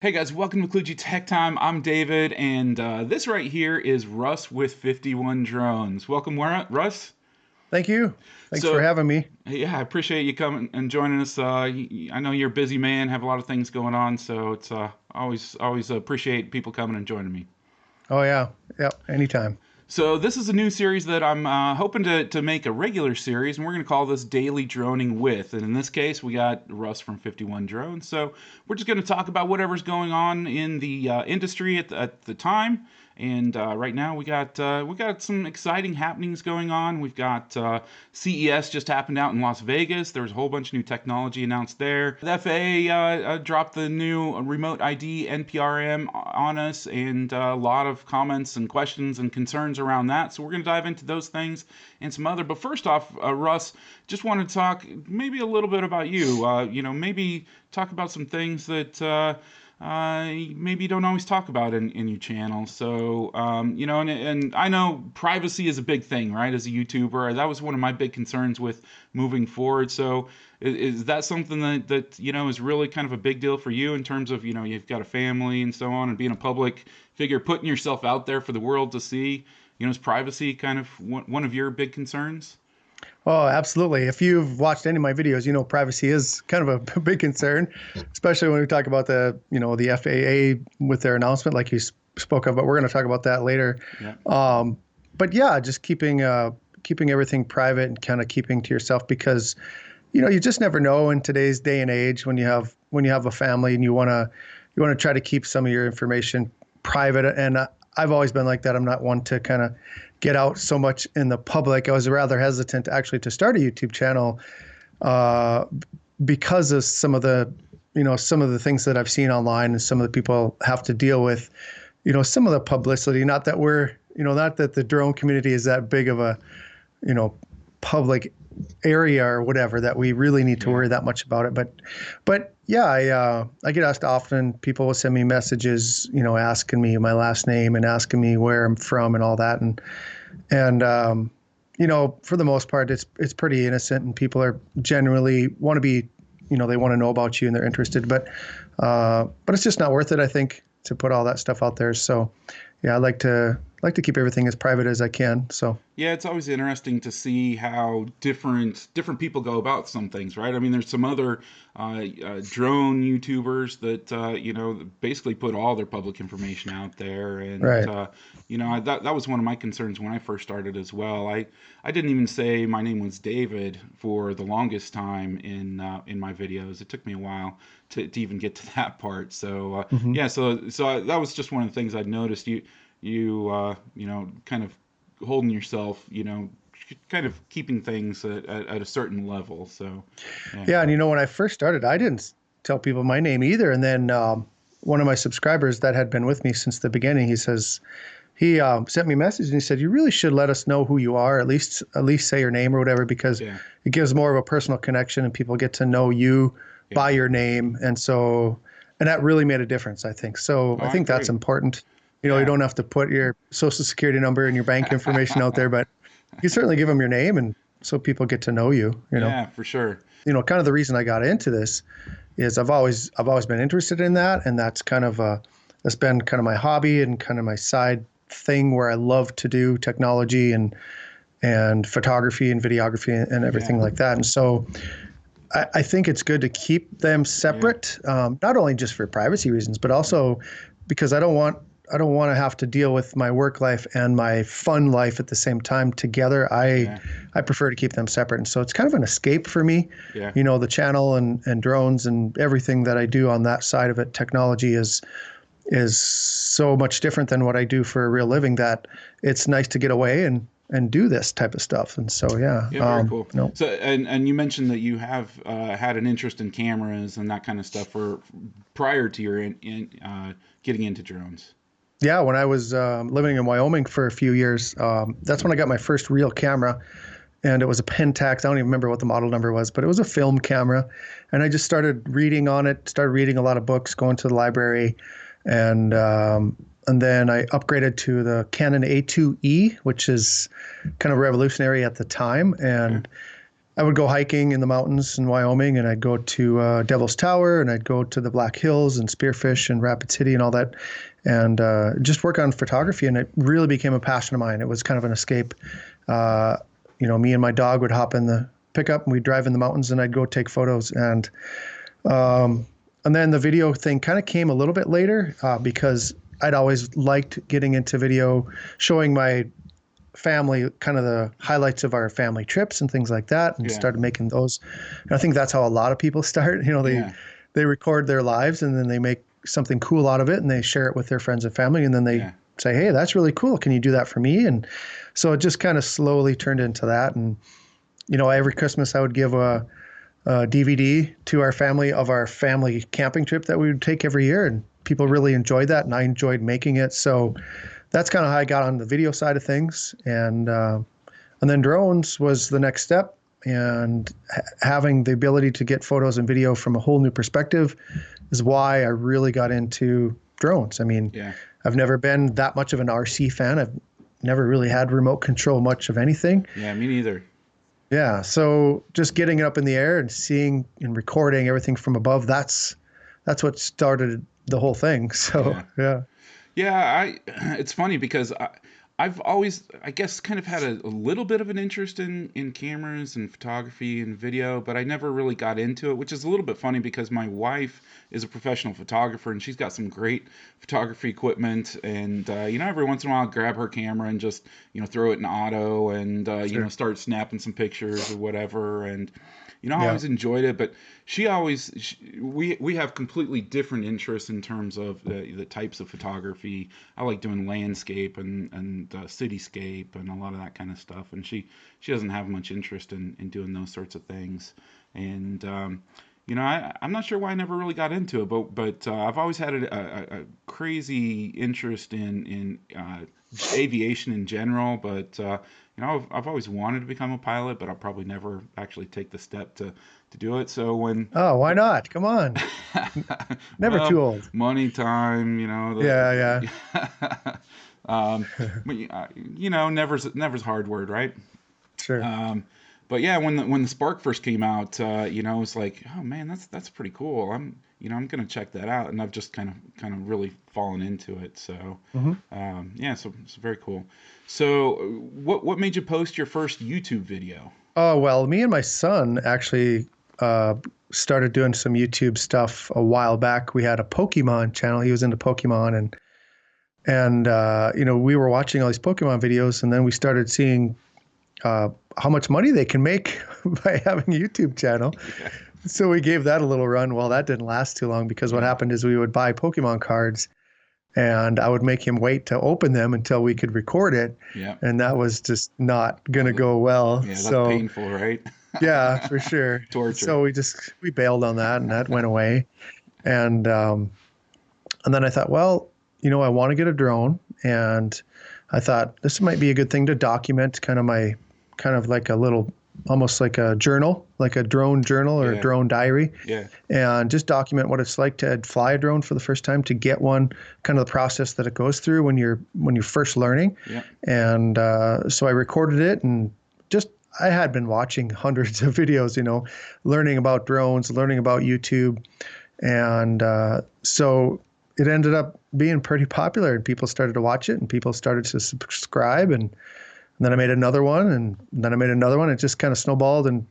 Hey guys, welcome to Kluge Tech Time. I'm David, and this right here is Russ with 51 Drones. Welcome, Russ. Thank you. Thanks for So, having me. yeah, I appreciate you coming and joining us. I know you're a busy man, have a lot of things going on, so it's always appreciate people coming and joining me. Oh yeah. Yep. Anytime. So this is a new series that I'm hoping to make a regular series, and we're going to call this Daily Droning With. And in this case, we got Russ from 51 Drones. So we're just going to talk about whatever's going on in the industry at the time. And right now we got some exciting happenings going on. We've got CES just happened out in Las Vegas. There was a whole bunch of new technology announced there. The FAA dropped the new Remote ID NPRM on us, and a lot of comments and questions and concerns around that. So we're going to dive into those things and some other. But first off, Russ, just want to talk maybe a little bit about you. Maybe talk about some things that maybe you don't always talk about in your channel. So, and I know privacy is a big thing, right? As a YouTuber, that was one of my big concerns with moving forward. So, is that something that is really kind of a big deal for you in terms of you've got a family and so on, and being a public figure, putting yourself out there for the world to see? Is privacy kind of one of your big concerns? Oh, absolutely. If you've watched any of my videos, you know privacy is kind of a big concern, especially when we talk about the FAA with their announcement, like you spoke of. But we're going to talk about that later. Yeah. But yeah, just keeping everything private and kind of keeping to yourself because you just never know in today's day and age when you have a family and you want to try to keep some of your information private. And I've always been like that. I'm not one to kind of get out so much in the public. I was rather hesitant actually to start a YouTube channel because of some of the things that I've seen online and some of the people have to deal with, some of the publicity. Not that not that the drone community is that big of a, public area or whatever that we really need to worry that much about it. But yeah, I get asked often. People will send me messages, asking me my last name and asking me where I'm from and all that. And for the most part, it's pretty innocent, and people are generally want to be, they want to know about you and they're interested. But it's just not worth it, I think, to put all that stuff out there. So yeah, I like to keep everything as private as I can. So yeah, it's always interesting to see how different people go about some things, right? I mean, there's some other drone YouTubers that basically put all their public information out there, and right. That was one of my concerns when I first started as well. I didn't even say my name was David for the longest time in my videos. It took me a while to even get to that part. So yeah, so that was just one of the things I'd noticed. You kind of holding yourself, kind of keeping things at a certain level. So yeah, and when I first started, I didn't tell people my name either. And then one of my subscribers that had been with me since the beginning, he sent me a message and he said, "You really should let us know who you are. At least say your name or whatever, because it gives more of a personal connection and people get to know you by your name." And that really made a difference, I think. So I think that's important. You don't have to put your social security number and your bank information out there, but you certainly give them your name, and so people get to know you. Yeah, for sure. Kind of the reason I got into this is I've always been interested in that, and that's been kind of my hobby and kind of my side thing where I love to do technology and photography and videography and everything like that. And so I think it's good to keep them separate, not only just for privacy reasons, but also because I don't want to have to deal with my work life and my fun life at the same time together. I prefer to keep them separate. And so it's kind of an escape for me. Yeah. The channel and drones and everything that I do on that side of it, technology is so much different than what I do for a real living that it's nice to get away and do this type of stuff. And so, yeah, very cool. So, and you mentioned that you have had an interest in cameras and that kind of stuff prior to your getting into drones. Yeah, when I was living in Wyoming for a few years, that's when I got my first real camera, and it was a Pentax. I don't even remember what the model number was, but it was a film camera, and I just started reading on it. Started reading a lot of books, going to the library, and then I upgraded to the Canon A2E, which is kind of revolutionary at the time, and I would go hiking in the mountains in Wyoming, and I'd go to Devil's Tower, and I'd go to the Black Hills and Spearfish and Rapid City and all that, and just work on photography. And it really became a passion of mine. It was kind of an escape. Me and my dog would hop in the pickup, and we'd drive in the mountains, and I'd go take photos. And then the video thing kind of came a little bit later because I'd always liked getting into video, showing my family kind of the highlights of our family trips and things like that, and started making those. And I think that's how a lot of people start. They record their lives, and then they make something cool out of it, and they share it with their friends and family, and then they say, hey, that's really cool. Can you do that for me? And so it just kind of slowly turned into that. And, every Christmas I would give a DVD to our family of our family camping trip that we would take every year. And people really enjoyed that, and I enjoyed making it. So that's kind of how I got on the video side of things. And then drones was the next step. And having the ability to get photos and video from a whole new perspective is why I really got into drones. I mean, I've never been that much of an RC fan. I've never really had remote control much of anything. Yeah, me neither. Yeah, so just getting it up in the air and seeing and recording everything from above, that's what started the whole thing. So, Yeah, it's funny because I've always, I guess, kind of had a little bit of an interest in cameras and photography and video, but I never really got into it, which is a little bit funny because my wife is a professional photographer, and she's got some great photography equipment. And, every once in a while I'll grab her camera and just, throw it in auto and, start snapping some pictures or whatever. And, I always enjoyed it, but we have completely different interests in terms of the types of photography. I like doing landscape and cityscape and a lot of that kind of stuff. And she doesn't have much interest in doing those sorts of things. And, I'm not sure why I never really got into it, but I've always had a crazy interest in aviation in general. But I've always wanted to become a pilot, but I'll probably never actually take the step to do it. So when why not? Come on, never too old. Money, time, never's a hard word, right? Sure. But yeah, when the Spark first came out, it was like, oh man, that's pretty cool. I'm gonna check that out, and I've just kind of really fallen into it. So, so it's very cool. So, what made you post your first YouTube video? Oh, well, me and my son actually started doing some YouTube stuff a while back. We had a Pokemon channel. He was into Pokemon, and we were watching all these Pokemon videos, and then we started seeing how much money they can make by having a YouTube channel. Yeah. So we gave that a little run. Well, that didn't last too long because what happened is we would buy Pokemon cards, and I would make him wait to open them until we could record it. Yeah. And that was just not going to go well. Yeah, that's painful, right? Yeah, for sure. Torture. So we bailed on that, and that went away. And then I thought, well, I want to get a drone, and I thought this might be a good thing to document kind of like a little, almost like a journal, like a drone journal or a drone diary. Yeah. And just document what it's like to fly a drone for the first time, to get one, kind of the process that it goes through when you're first learning. Yeah. And so I recorded it, and I had been watching hundreds of videos, learning about drones, learning about YouTube. And so it ended up being pretty popular, and people started to watch it, and people started to subscribe, and then I made another one, and then I made another one. It just kind of snowballed, and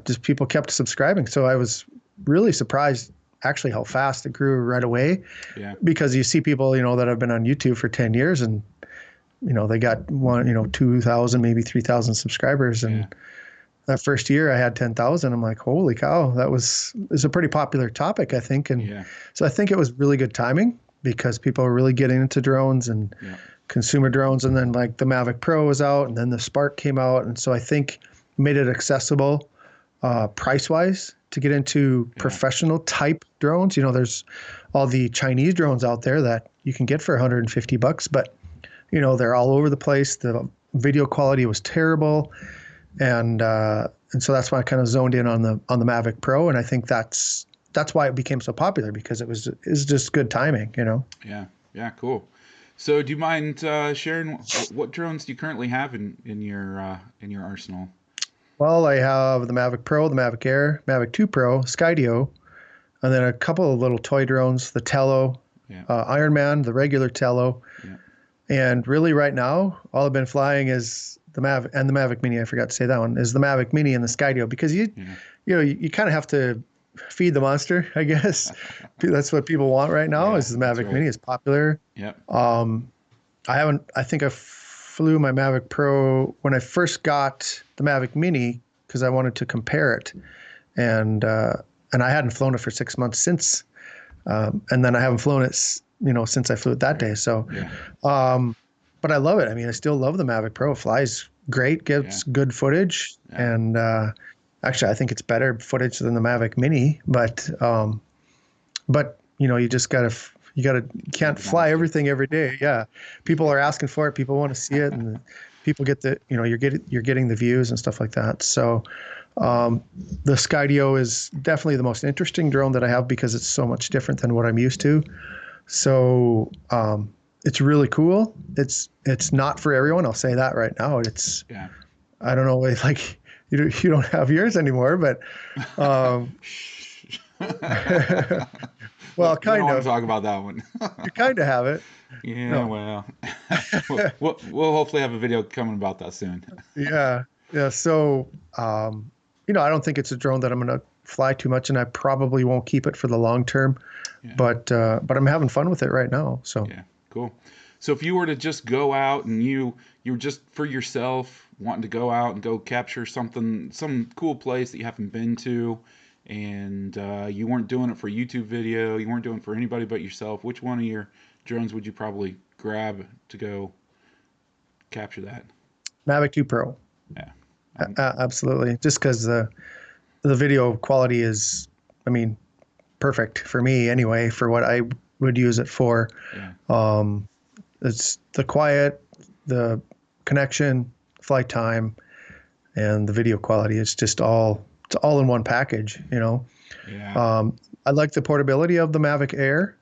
just people kept subscribing. So I was really surprised actually how fast it grew right away. Yeah. Because you see people, that have been on YouTube for 10 years, and they got 2,000, maybe 3,000 subscribers, and that first year I had 10,000. I'm like, holy cow, is a pretty popular topic, I think. And so I think it was really good timing because people are really getting into drones and consumer drones. And then like the Mavic Pro was out, and then the Spark came out. And so I think made it accessible price-wise to get into professional type drones. There's all the Chinese drones out there that you can get for $150, but they're all over the place. The video quality was terrible. And so that's why I kind of zoned in on the Mavic Pro, and I think that's why it became so popular, because it's just good timing, Yeah, cool. So, do you mind sharing what drones do you currently have in your arsenal? Well, I have the Mavic Pro, the Mavic Air, Mavic 2 Pro, Skydio, and then a couple of little toy drones, the Tello, Yeah. Iron Man, the regular Tello. Yeah. And really right now, all I've been flying is the Mavic and the Mavic Mini. I forgot to say that one is the Mavic Mini and the Skydio because Yeah. you kind of have to feed the monster, I guess. That's what people want right now Yeah, is the that's Mavic right. Mini is popular. Yep. I think I flew my Mavic Pro when I first got the Mavic Mini because I wanted to compare it. And I hadn't flown it for 6 months since. And then I haven't flown it, since I flew it that day. So, Yeah. but I love it. I mean, I still love the Mavic Pro. It flies great, Yeah. gives good footage. Yeah. And, actually, I think it's better footage than the Mavic Mini, but you just you can't fly everything every day. Yeah. People are asking for it. People want to see it and people get you're getting the views and stuff like that. So, the Skydio is definitely the most interesting drone that I have because it's so much different than what I'm used to. So, it's really cool. It's not for everyone. I'll say that right now. Yeah. I don't know, like you don't have yours anymore, but, um, well, We don't kind want to of. talk about that one. You kind of have it. Yeah, No. well, we'll hopefully have a video coming about that soon. Yeah. Yeah. So, I don't think it's a drone that I'm going to fly too much, and I probably won't keep it for the long term. Yeah. But I'm having fun with it right now. So, Yeah, cool. So if you were to just go out and you're just for yourself wanting to go out and go capture some cool place that you haven't been to, and you weren't doing it for a YouTube video, you weren't doing it for anybody but yourself, which one of your drones would you probably grab to go capture that? Mavic 2 Pro. Yeah. Absolutely. Just because the video quality is, I mean, perfect for me anyway, for what I would use it for. Yeah. It's the quiet, the connection, flight time, and the video quality. It's all in one package. Yeah. I like the portability of the Mavic Air,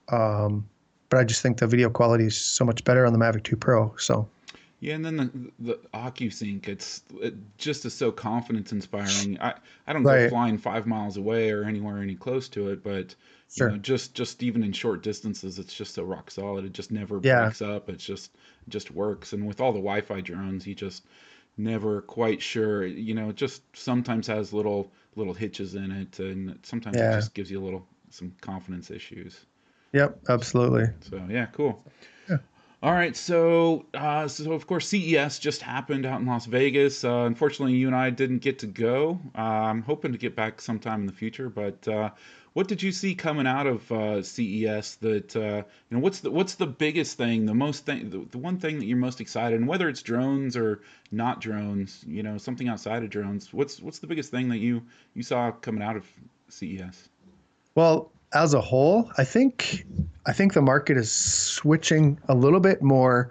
but I just think the video quality is so much better on the Mavic 2 Pro. So, Yeah, and then the OcuSync, it just is so confidence inspiring. I don't go right. flying 5 miles away or anywhere any close to it, but Sure. just even in short distances, it's just so rock solid. It just never Yeah. breaks up. It just works. And with all the Wi-Fi drones, you just never quite sure. It just sometimes has little hitches in it, and sometimes it Yeah. just gives you some confidence issues. Yep. Absolutely. So yeah, cool. Yeah. All right, so of course CES just happened out in Las Vegas. Unfortunately, you and I didn't get to go. I'm hoping to get back sometime in the future. But what did you see coming out of CES? That what's the biggest thing, the one thing that you're most excited, and whether it's drones or not drones, something outside of drones. What's the biggest thing that you saw coming out of CES? Well, as a whole, I think the market is switching a little bit more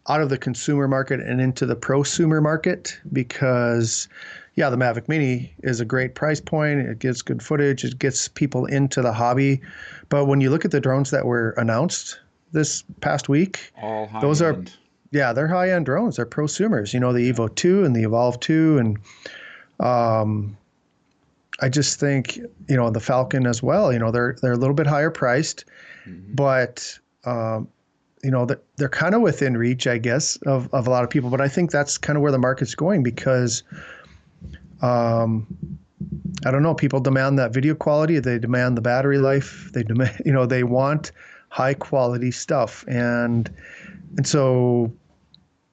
out of the consumer market and into the prosumer market because, yeah, the Mavic Mini is a great price point. It gives good footage. It gets people into the hobby. But when you look at the drones that were announced this past week, All high those are, end. yeah, they're high-end drones. They're prosumers. The Yeah. Evo 2 and the Evolve 2 and um, I just think, the Falcon as well, they're a little bit higher priced, Hmm. but they're kind of within reach, I guess, of a lot of people. But I think that's kind of where the market's going because um, I don't know, people demand that video quality, they demand the battery life, they demand, they want high quality stuff, and so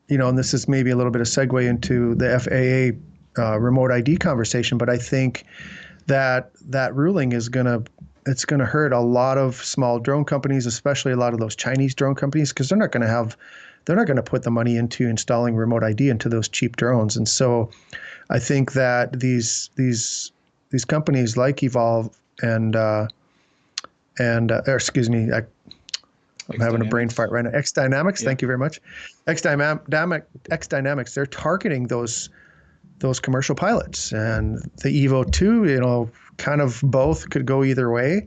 and this is maybe a little bit of segue into the FAA remote ID conversation, but I think that ruling it's gonna hurt a lot of small drone companies, especially a lot of those Chinese drone companies, because they're not gonna put the money into installing remote ID into those cheap drones. And so I think that these companies like Evolve or excuse me, I'm having a brain xDynamics. fart right now. xDynamics, Yeah. thank you very much. xDynamics, they're targeting those commercial pilots, and the Evo 2, kind of both could go either way.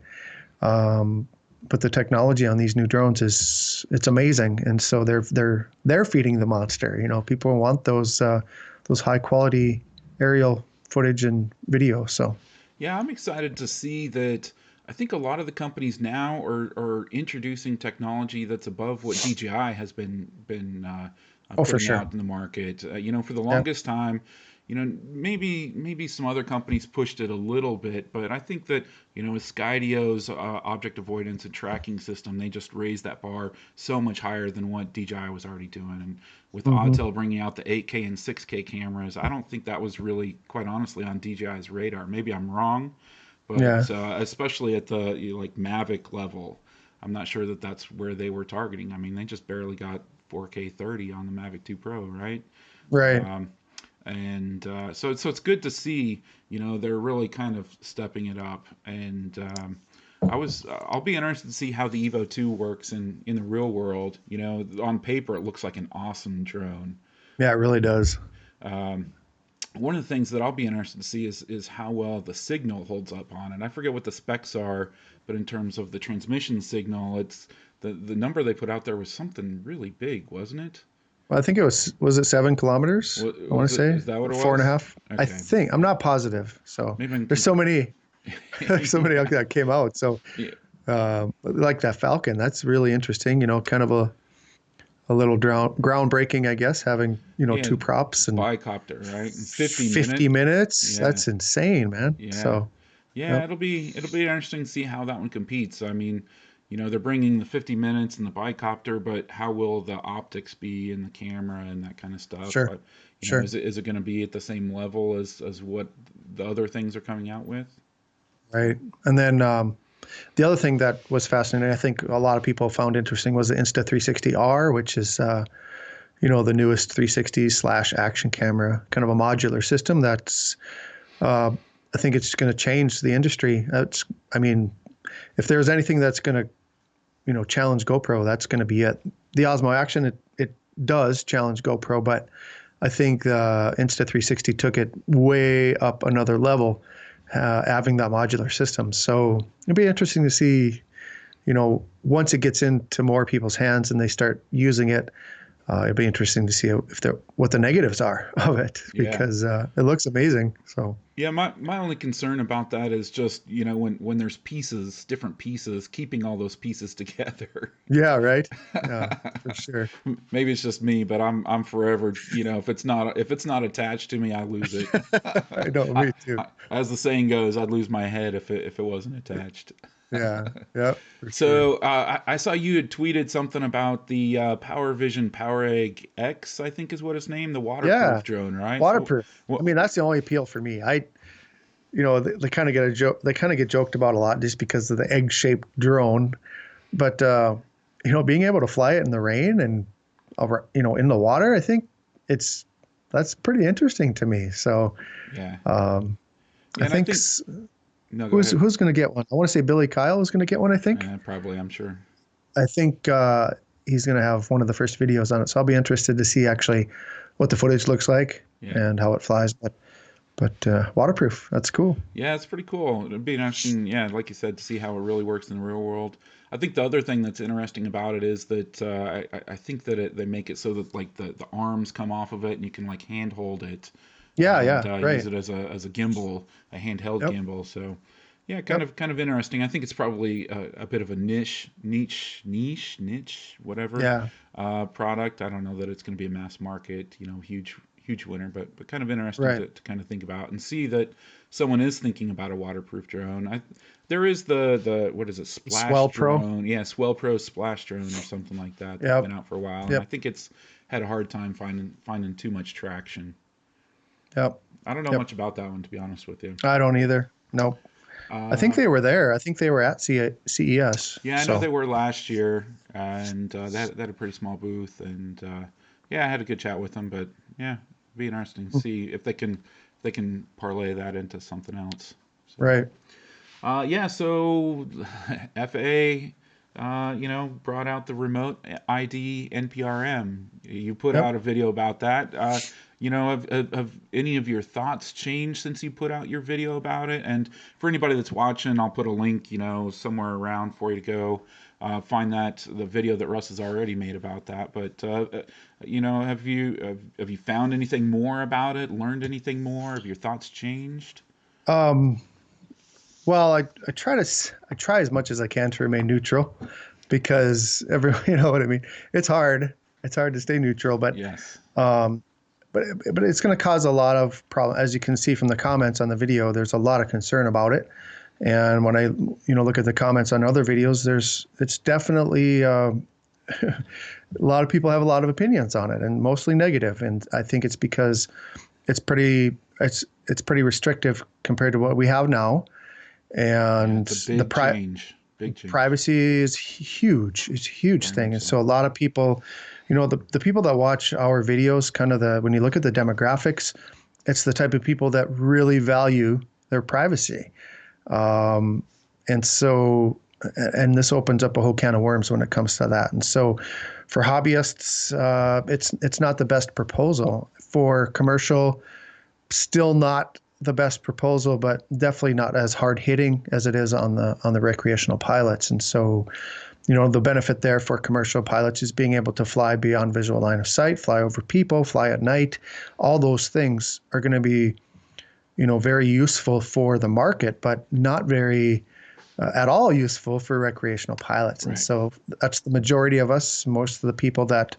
But the technology on these new drones it's amazing, and so they're feeding the monster. People want those high quality aerial footage and video. So Yeah, I'm excited to see that. I think a lot of the companies now are introducing technology that's above what DJI has been oh, for putting sure. out in the market. For the Yeah. longest time, maybe some other companies pushed it a little bit, but I think that with Skydio's object avoidance and tracking system, they just raised that bar so much higher than what DJI was already doing. And with Hmm. Autel bringing out the 8K and 6K cameras, I don't think that was really, quite honestly, on DJI's radar. Maybe I'm wrong, Yeah. but especially at the like Mavic level, I'm not sure that that's where they were targeting. I mean, they just barely got 4K 30 on the Mavic 2 Pro, right? Right. Um, and so it's good to see, they're really kind of stepping it up. And I'll be interested to see how the Evo 2 works in the real world. On paper, it looks like an awesome drone. Yeah, it really does. Um, One of the things that I'll be interested to see is how well the signal holds up on it. I forget what the specs are, but in terms of the transmission signal, it's the number they put out there was something really big, wasn't it? Well, I think was it 7 kilometers? Wa- I want to Was it? say, Is that what or it four and a was? half. I Okay, think I'm not positive. So maybe I'm there's so many, so many yeah, that came out. So yeah, like that Falcon, that's really interesting. Kind of a little groundbreaking, I guess, having yeah, two props and bi-copter, right? And 50 50 minute. minutes. Yeah, That's insane, man. yeah. So Yeah, yep. it'll be interesting to see how that one competes. I mean, they're bringing the 50 minutes and the bicopter, but how will the optics be in the camera and that kind of stuff? Sure. Sure. Is it going to be at the same level as what the other things are coming out with? Right. And then the other thing that was fascinating, I think a lot of people found interesting, was the Insta360R, which is the newest 360 slash action camera, kind of a modular system that's uh, I think it's going to change the industry. I mean, if there's anything that's going to challenge GoPro, that's going to be it. The Osmo Action, it does challenge GoPro, but I think the Insta360 took it way up another level, having that modular system. So it'd be interesting to see, once it gets into more people's hands and they start using it, it'd be interesting to see what the negatives are of it, Yeah. because it looks amazing. So Yeah, my only concern about that is just, when there's different pieces, keeping all those pieces together. yeah, right. Yeah, for sure. Maybe it's just me, but I'm forever, if it's not attached to me, I lose it. I know, me too. As the saying goes, I'd lose my head if it wasn't attached. Yeah, yeah, for sure. So I saw you had tweeted something about the PowerEgg X, I think is what it's named, the Yeah, waterproof drone, right? So waterproof. I what? mean, that's the only appeal for me. They kind of get a joke. They kind of get joked about a lot just because of the egg-shaped drone. But being able to fly it in the rain and in the water, I think it's that's pretty interesting to me. So Yeah, um, yeah, I and I think think no, go who's ahead. who's going to get one? I want to say Billy Kyle is going to get one. Probably, I'm sure. I think he's going to have one of the first videos on it. So I'll be interested to see actually what the footage looks like Yeah. and how it flies. But waterproof, that's cool. Yeah, it's pretty cool. It'd be interesting, yeah, like you said, to see how it really works in the real world. I think the other thing that's interesting about it is that I think that they make it so that like the arms come off of it and you can like handhold it Yeah, and yeah, use right. it as a gimbal, a handheld Yep, gimbal. So yeah, kind yep. of kind of interesting. I think it's probably a bit of a niche, whatever Yeah, product. I don't know that it's going to be a mass market, huge winner, but kind of interesting right. to kind of think about and see that someone is thinking about a waterproof drone. There is the what is it, splash Swell Pro. drone? Yeah, Swell Pro splash drone or something like that that's been Yep, out for a while, and I yep, think it's had a hard time finding too much traction. yep, I don't know yep. much about that one, to be honest with you. I don't either. Nope. I think Uh, they were there. I think they were at CES. yeah, I know they So, were last year, and they had a pretty small booth, and yeah, I had a good chat with them. But yeah, it'd be interesting to see if they can parlay that into something else. So right. yeah, so FAA, brought out the Remote ID NPRM. You put Yep. out a video about that. Have any of your thoughts changed since you put out your video about it? And for anybody that's watching, I'll put a link, somewhere around for you to go. find the video that Russ has already made about that. But have you found anything more about it? Learned anything more? Have your thoughts changed? Well, I try as much as I can to remain neutral, because you know what I mean. It's hard. It's hard to stay neutral, but Yes. but it's going to cause a lot of problem. As you can see from the comments on the video, there's a lot of concern about it. And when I look at the comments on other videos, it's definitely a lot of people have a lot of opinions on it, and mostly negative. And I think it's because it's pretty restrictive compared to what we have now. And it's a big change. Big change. Privacy is huge. It's a huge thing. And so a lot of people, the people that watch our videos, when you look at the demographics, it's the type of people that really value their privacy. And this opens up a whole can of worms when it comes to that. And so for hobbyists, it's not the best proposal. For commercial, still not the best proposal, but definitely not as hard hitting as it is on the recreational pilots. And so, the benefit there for commercial pilots is being able to fly beyond visual line of sight, fly over people, fly at night. All those things are going to be, very useful for the market, but not very at all useful for recreational pilots. Right. And so that's the majority of us. Most of the people that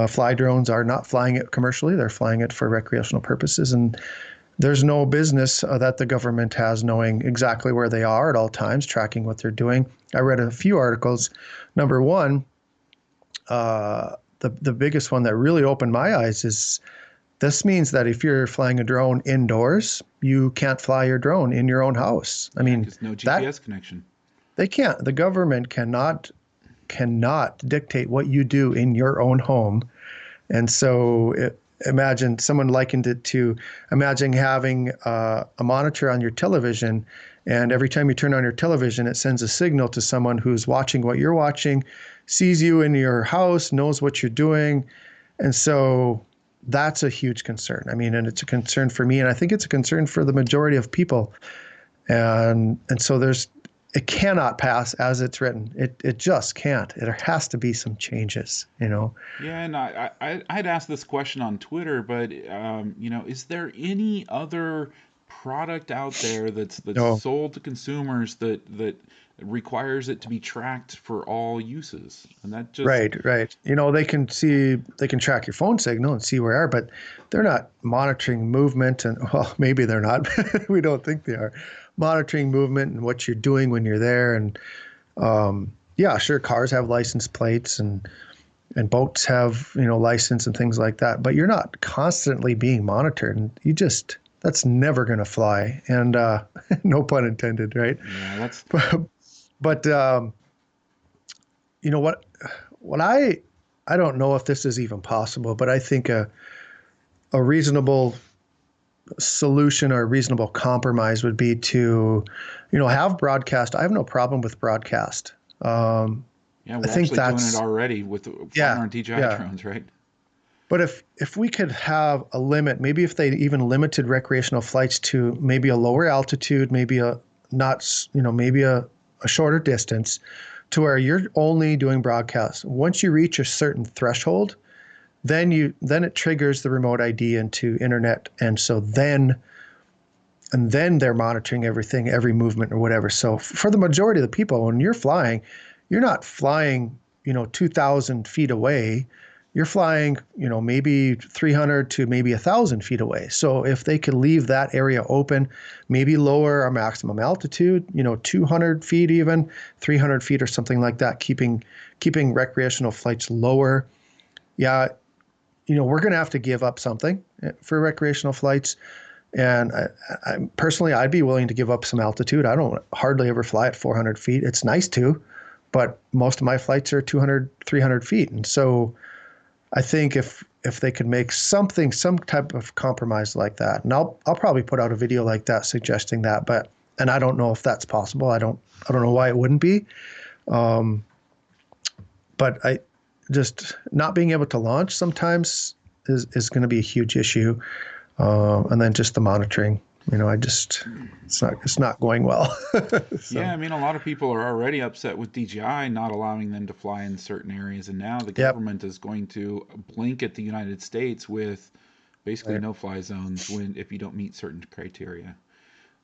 fly drones are not flying it commercially. They're flying it for recreational purposes. And there's no business that the government has knowing exactly where they are at all times, tracking what they're doing. I read a few articles. Number one, the biggest one that really opened my eyes is this means that if you're flying a drone indoors, you can't fly your drone in your own house. I mean, there's no GPS connection. They can't. The government cannot dictate what you do in your own home. And so imagine, someone likened it to, imagine having a monitor on your television, and every time you turn on your television, it sends a signal to someone who's watching what you're watching, sees you in your house, knows what you're doing. And so that's a huge concern. I mean, and it's a concern for me, and I think it's a concern for the majority of people. And so it cannot pass as it's written. It just can't. There has to be some changes, Yeah, and I'd asked this question on Twitter, but is there any other product out there that's sold to consumers that requires it to be tracked for all uses? And that just right. They can track your phone signal and see where you are, but they're not monitoring movement. And well, maybe they're not. We don't think they are monitoring movement and what you're doing when you're there. And yeah, sure, cars have license plates and boats have license and things like that, but you're not constantly being monitored, and that's never going to fly. And no pun intended, right? Yeah, that's. But what I don't know if this is even possible, but I think a reasonable solution or a reasonable compromise would be to, have broadcast. I have no problem with broadcast. Yeah, we're actually doing it already with our DJI drones, right? But if we could have a limit, maybe if they even limited recreational flights to maybe a lower altitude, maybe a shorter distance, to where you're only doing broadcasts. Once you reach a certain threshold, then it triggers the remote ID into internet, and so then they're monitoring everything, every movement or whatever. So for the majority of the people, when you're flying, you're not flying 2,000 feet away. You're flying maybe 300 to maybe 1,000 feet away. So if they could leave that area open, maybe lower our maximum altitude, 200 feet, even 300 feet or something like that, keeping recreational flights lower. Yeah, we're going to have to give up something for recreational flights. And I personally, I'd be willing to give up some altitude. I don't hardly ever fly at 400 feet. It's nice to, but most of my flights are 200, 300 feet. And so I think if they could make some type of compromise like that, and I'll probably put out a video like that suggesting that, and I don't know if that's possible. I don't know why it wouldn't be. But I just not being able to launch sometimes is going to be a huge issue. And then just the monitoring. it's not going well. Yeah, So, I mean, a lot of people are already upset with DJI not allowing them to fly in certain areas, and now the yep, government is going to blanket the United States with basically right, no-fly zones when if you don't meet certain criteria.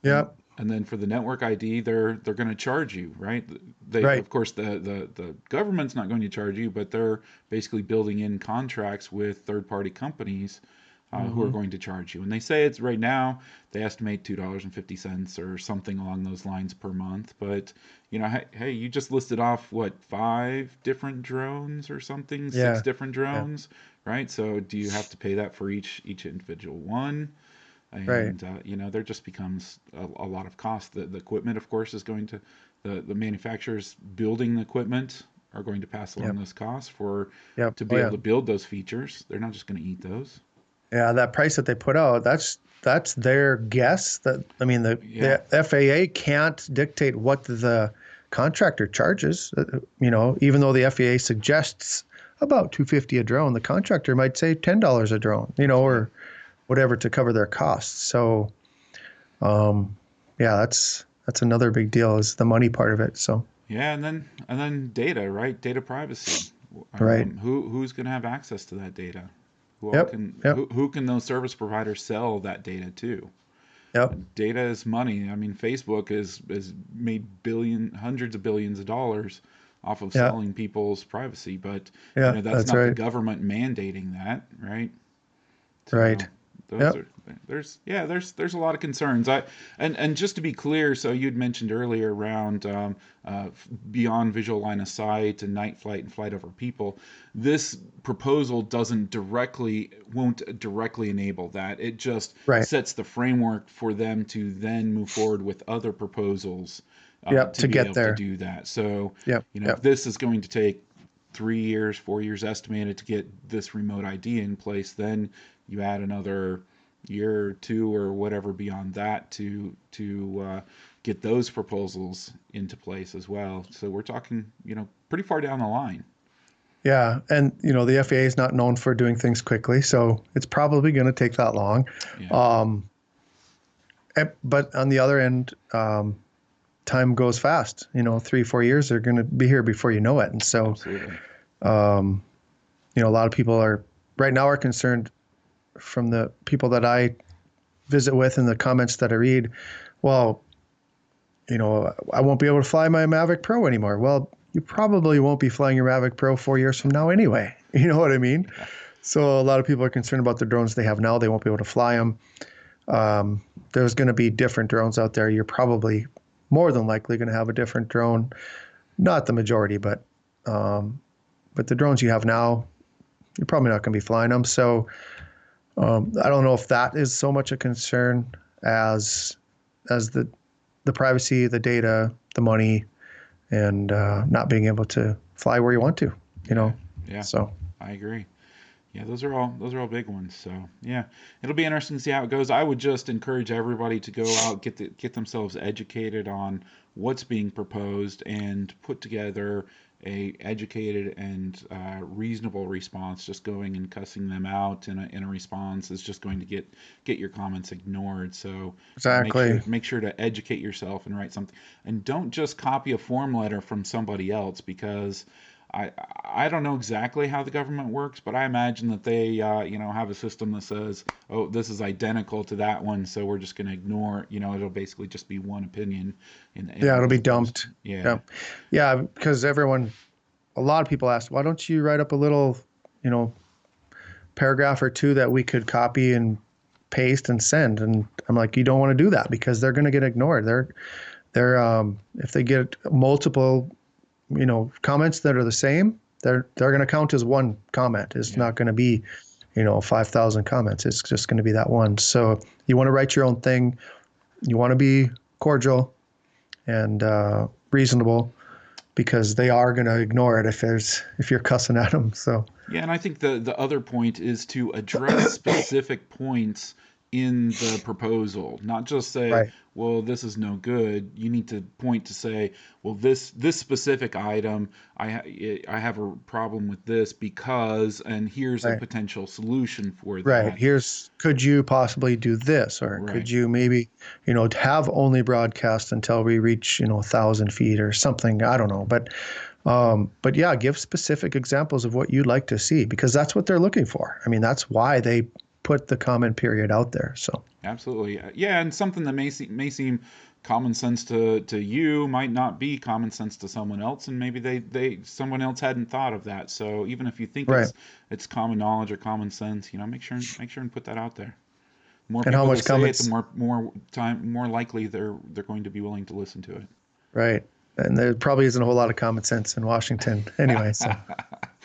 And yep, and then for the network ID, they're going to charge you, right? They right, of course the government's not going to charge you, but they're basically building in contracts with third-party companies who are hmm, going to charge you. And they say it's right now they estimate $2.50 or something along those lines per month. But hey, you just listed off what, five different drones or something, six yeah, different yeah, drones, right? So do you have to pay that for each individual one? right, And there just becomes a lot of cost. The equipment, of course, is going to the manufacturers building the equipment are going to pass along yep, those costs for yep, to oh be able yeah, to build those features. They're not just going to eat those. yeah. That price that they put out, that's their guess. That I mean, Yeah, the FAA can't dictate what the contractor charges. Even though the FAA suggests about 250 a drone, the contractor might say $10 a drone. that's right. Or whatever to cover their costs. So, yeah, that's another big deal is the money part of it. So, Yeah, and then data, right? Data privacy. right. Who's going to have access to that data? Who all Yep. can Yep. who can those service providers sell that data to? Yep. Data is money. I mean, Facebook is made hundreds of billions of dollars off of Yeah. selling people's privacy, but Yeah. that's That's not the right. government mandating that, right? Right. So those Yep. are there's a lot of concerns. And just to be clear, so you'd mentioned earlier around beyond visual line of sight and night flight and flight over people. This proposal won't directly enable that. It just Right. sets the framework for them to then move forward with other proposals Yep. to To be get able to there. do that. So Yep. if Yep. this is going to take 3 years, 4 years estimated to get this remote ID in place, then you add another year or two or whatever beyond that to get those proposals into place as well. So we're talking, pretty far down the line. Yeah. And, the FAA is not known for doing things quickly. So it's probably going to take that long. Yeah, Um, but on the other end, time goes fast. 3, 4 years are going to be here before you know it. And so, absolutely. um, a lot of people right now are concerned from the people that I visit with and the comments that I read. Well, I won't be able to fly my Mavic Pro anymore. Well, you probably won't be flying your Mavic Pro 4 years from now anyway. You know what I mean? Yeah, So a lot of people are concerned about the drones they have now. They won't be able to fly them. There's going to be different drones out there. You're probably more than likely going to have a different drone. Not the majority, but the drones you have now, you're probably not going to be flying them. So I don't know if that is so much a concern as the privacy, the data, the money, and not being able to fly where you want to. You yeah, know, yeah. so I agree. Yeah, those are all big ones. So yeah, it'll be interesting to see how it goes. I would just encourage everybody to go out, get themselves educated on what's being proposed, and put together a educated and reasonable response. Just going and cussing them out in a response is just going to get your comments ignored. So exactly. make sure to educate yourself and write something, and don't just copy a form letter from somebody else, because I I don't know exactly how the government works, but I imagine that they have a system that says, oh, this is identical to that one, so we're just going to ignore. It'll basically just be one opinion, Yeah, it'll as be opposed to dumped. yeah, Yeah, yeah, because a lot of people ask, why don't you write up a little, you know, paragraph or two that we could copy and paste and send? And I'm like, you don't want to do that because they're going to get ignored. They're if they get multiple, comments that are the same, they're going to count as one comment. It's yeah, not going to be, 5,000 comments. It's just going to be that one. So you want to write your own thing. You want to be cordial and reasonable because they are going to ignore it if you're cussing at them. So yeah. And I think the other point is to address specific points in the proposal, not just say, right, well, this is no good. You need to point to say, well, this specific item, I have a problem with this because, and here's a Right. potential solution for Right. that. Could you possibly do this? Or Right. could you maybe, have only broadcast until we reach, 1,000 feet or something? I don't know. But yeah, give specific examples of what you'd like to see, because that's what they're looking for. I mean, that's why they put the comment period out there. So, Absolutely. Yeah, and something that may seem common sense to you might not be common sense to someone else, and maybe they someone else hadn't thought of that. So even if you think right. it's common knowledge or common sense, make sure and put that out there. The more And how people that much say it, the comments? more likely they're going to be willing to listen to it. Right. And there probably isn't a whole lot of common sense in Washington anyway. So,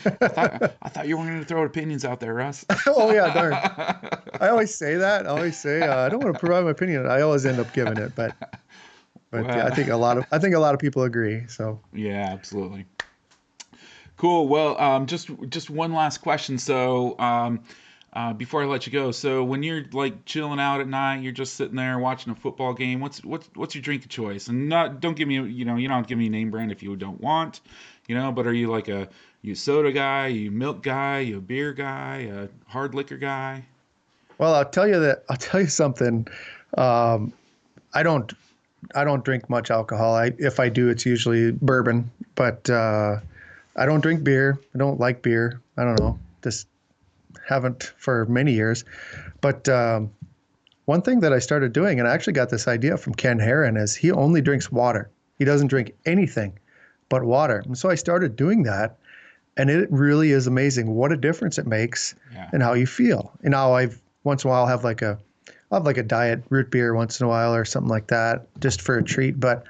I thought you were going to throw opinions out there, Russ. oh yeah, darn. I always say that. I always say I don't want to provide my opinion. I always end up giving it, but yeah, Well, I think a lot of people agree. So yeah, absolutely. Cool. Well, just one last question. So, before I let you go, so when you're like chilling out at night, you're just sitting there watching a football game. What's your drink of choice? And don't give me you don't have to give me a name brand if you don't want, But are you like you soda guy, you milk guy, you a beer guy, a hard liquor guy? well, I'll tell you something. Um, I don't I don't drink much alcohol. If I do, it's usually bourbon, but I don't drink beer. I don't like beer. I don't know. Just haven't for many years. But one thing that I started doing, and I actually got this idea from Ken Herron, is he only drinks water. He doesn't drink anything but water. And so I started doing that, and it really is amazing what a difference it makes Yeah. in how you feel. And now once in a while I'll have like a diet root beer once in a while or something like that, just for a treat. But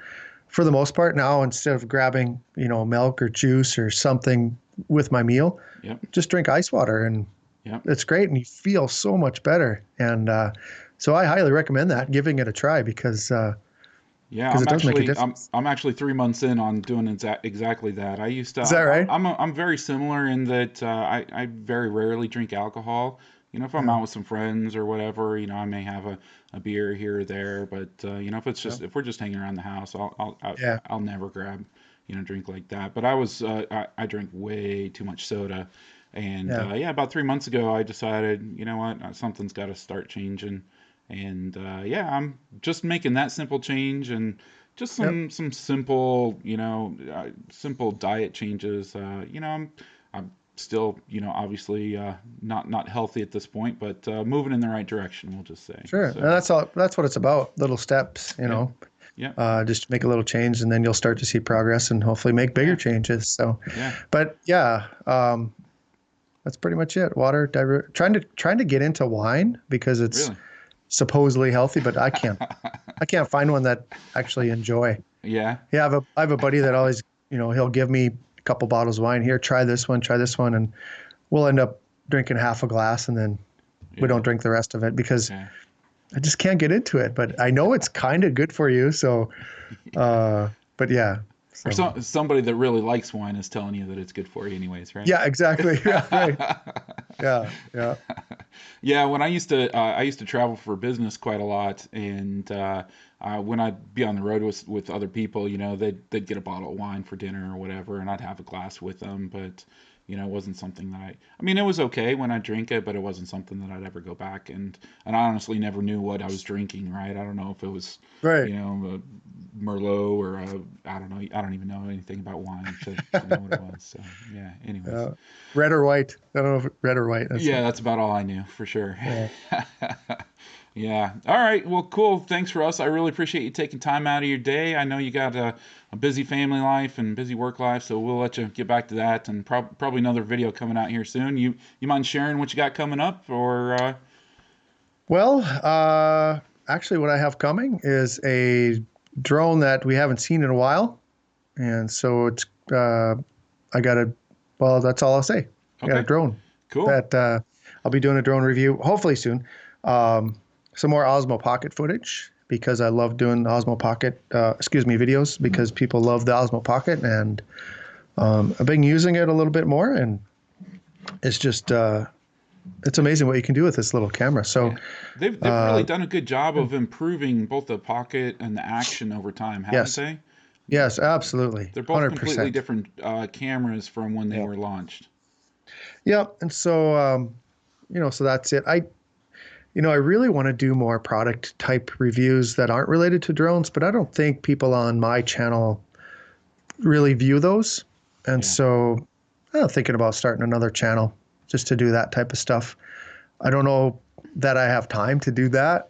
for the most part now, instead of grabbing, milk or juice or something with my meal, Yep. just drink ice water, and Yep. it's great, and you feel so much better. And so I highly recommend that, giving it a try, because Yeah, it does make a difference. I'm actually 3 months in on doing exactly that. I used to Is that right? I'm very similar in that I very rarely drink alcohol. If I'm Yeah. out with some friends or whatever, I may have a beer here or there, but Yeah. if we're just hanging around the house, Yeah. I'll never grab drink like that. But I drink way too much soda, and Yeah. yeah, about 3 months ago I decided, what, something's got to start changing. And yeah, I'm just making that simple change and just Yep. some simple, simple diet changes. I'm still, obviously not healthy at this point, but moving in the right direction, we'll just say. Sure. And So, that's all. That's what it's about. Little steps, yeah, yeah, just make a little change, and then you'll start to see progress and hopefully make bigger yeah, changes. So, yeah. but yeah, that's pretty much it. Water, trying to get into wine because it's Really? supposedly healthy, but I can't find one that actually enjoy. Yeah, Yeah, I have a buddy that always, he'll give me a couple bottles of wine. Here, try this one, and we'll end up drinking half a glass, and then we yeah, don't drink the rest of it because yeah. I just can't get into it. But I know it's kind of good for you. So, but yeah. Or So somebody that really likes wine is telling you that it's good for you anyways, right? yeah, exactly. Yeah, right. Yeah, yeah, Yeah, when I used to travel for business quite a lot, and when I'd be on the road with other people, they'd get a bottle of wine for dinner or whatever, and I'd have a glass with them. But it wasn't something that I mean, it was okay when I drink it, but it wasn't something that I'd ever go back and I honestly never knew what I was drinking. Right? I don't know if it was right. a Merlot or I don't know. I don't even know anything about wine to know what it was. So yeah. Anyways. Red or white? I don't know if red or white. Yeah, that's about all I knew for sure. Yeah. Yeah. All right. Well, cool. Thanks, Russ. I really appreciate you taking time out of your day. I know you got a busy family life and busy work life, so we'll let you get back to that. And probably another video coming out here soon. You mind sharing what you got coming up, or? Well, actually, what I have coming is a drone that we haven't seen in a while, and so it's I got a well. That's all I'll say. I got a Okay. drone Cool. that I'll be doing a drone review hopefully soon. Some more Osmo Pocket footage because I love doing the Osmo Pocket, videos because people love the Osmo Pocket, and I've been using it a little bit more, and it's just it's amazing what you can do with this little camera. So, Yeah. They've really done a good job of improving both the pocket and the action over time, haven't yes, they? yes, absolutely, They're both completely 100%. different cameras from when they Yeah, were launched. yeah, and so so that's it. I really want to do more product type reviews that aren't related to drones, but I don't think people on my channel really view those. And Yeah. so I'm thinking about starting another channel just to do that type of stuff. I don't know that I have time to do that.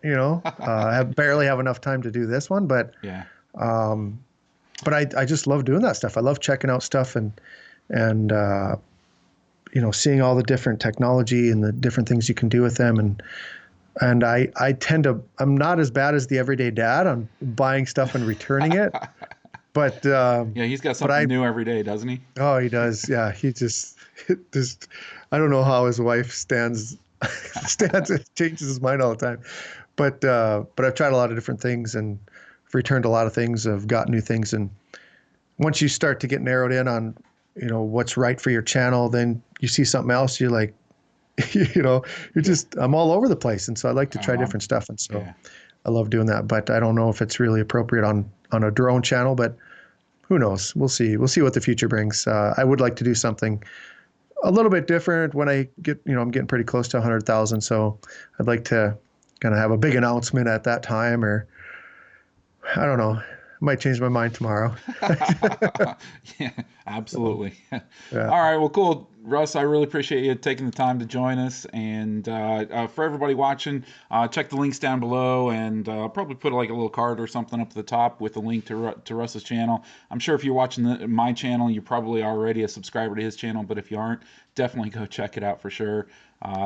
I barely have enough time to do this one, but Yeah. um, I just love doing that stuff. I love checking out stuff and seeing all the different technology and the different things you can do with them. And I tend to, I'm not as bad as the everyday dad on buying stuff and returning it, but Yeah, he's got but something new every day, doesn't he? oh, he does. Yeah, he just just I don't know how his wife stands and changes his mind all the time. But I've tried a lot of different things and returned a lot of things. I've got new things, and once you start to get narrowed in on what's right for your channel, then you see something else, you're like, you're Yeah. just I'm all over the place, and so I like to Oh, try different stuff, and so yeah. I love doing that. But I don't know if it's really appropriate on a drone channel, but who knows? We'll see. We'll see what the future brings. I would like to do something a little bit different when I get, I'm getting pretty close to 100,000. So I'd like to kind of have a big announcement at that time, or I don't know, might change my mind tomorrow. Yeah, So, absolutely. yeah. All right, well, cool. Russ, I really appreciate you taking the time to join us. And for everybody watching, check the links down below, and probably put like a little card or something up at the top with a link to Russ's channel. I'm sure if you're watching my channel, you're probably already a subscriber to his channel, but if you aren't, definitely go check it out for sure.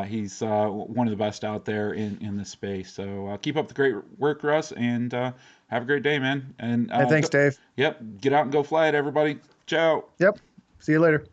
He's one of the best out there in this space. So keep up the great work, Russ, and have a great day, man. And Hey, thanks, Dave. yep, get out and go fly it, everybody. Ciao. Yep. See you later.